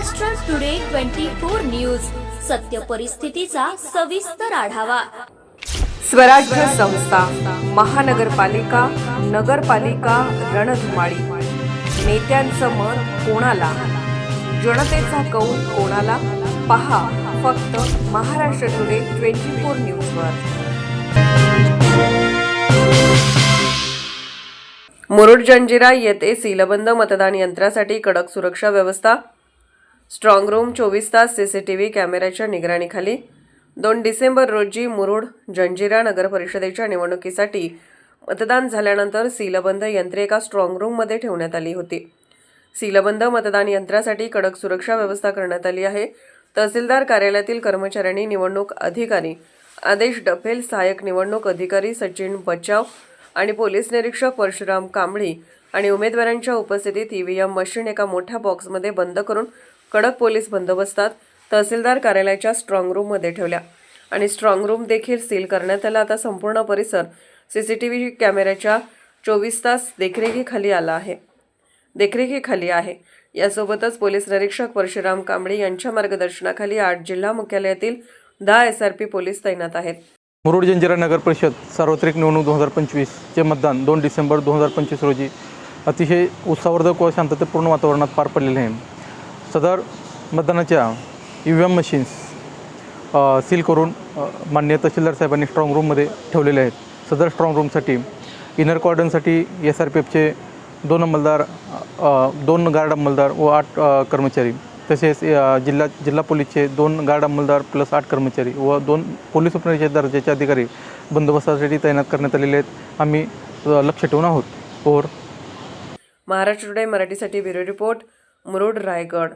Maharashtra today 24 news, सत्य परिस्थितीचा सविस्तर आढावा। स्वराज्य संस्था, महानगरपालिका, नगरपालिका रणधुमाळी। नेत्यांचं मत कोणाला, जनतेचा कौल कोणाला? पहा फक्त महाराष्ट्र टुडे 24 न्यूजवर। मुरुड जंजिरा येथे सीलबंद मतदान यंत्रासाठी कडक सुरक्षा व्यवस्था। स्ट्रॉंग रूम 24 तास सीसीटीव्ही कॅमेऱ्याच्या निगराणीखाली। 2 डिसेंबर रोजी मुरुड जंजिरा नगर परिषदेच्या निवडणुकीसाठी मतदान झाल्यानंतर सीलबंद यंत्रे एका स्ट्रॉंग रूममध्ये ठेवण्यात आली होती। सीलबंद मतदान यंत्रासाठी कडक सुरक्षा व्यवस्था करण्यात आली आहे। तहसीलदार कार्यालयातील कर्मचाऱ्यांनी निवडणूक अधिकारी आदेश डफेल, सहाय्यक निवडणूक अधिकारी सचिन बचाव आणि पोलीस निरीक्षक परशुराम कांबळी आणि उमेदवारांच्या उपस्थितीत ईव्हीएम मशीन एका मोठ्या बॉक्समध्ये बंद करून कडक पोलीस बंदोबस्तात तहसीलदार कार्यालयाच्या स्ट्रॉंग रूममध्ये ठेवल्या आणि स्ट्रॉंग रूम देखील सील करण्यात आला। आता संपूर्ण परिसर सीसीटीव्ही कॅमेऱ्याच्या 24 तास देखरेखीखाली आहे। यासोबतच पोलीस निरीक्षक परशुराम कांबळी यांच्या मार्गदर्शनाखाली 8 जिल्हा मुख्यालयातील 10 SRP पोलीस तैनात आहेत। मुरुड जंजिरा नगर परिषद सार्वत्रिक निवडणूक 2025 चे मतदान 2 डिसेंबर 2025 रोजी अतिशय उत्साहवर्धक व शांततापूर्ण वातावरणात पार पडलेले आहे। सदर मतदानाच्या ईव्हीएम मशीन्स सील करून माननीय तहसीलदार साहेबांनी स्ट्रॉंग रूममध्ये ठेवलेले आहेत। सदर स्ट्रॉंग रूमसाठी इनर कॉर्डनसाठी SRPFचे 2 अंमलदार, 2 गार्ड अंमलदार व 8 कर्मचारी, तसेच जिल्हा पोलीसचे 2 गार्ड अंमलदार प्लस 8 कर्मचारी व 2 पोलीस उपनिरीक्षक दर्जाचे अधिकारी बंदोबस्तासाठी तैनात करण्यात आलेले आहेत। आम्ही लक्ष ठेवून आहोत। ओव्हर। महाराष्ट्र टुडे मराठीसाठी ब्युरो रिपोर्ट, मुरुड, रायगड।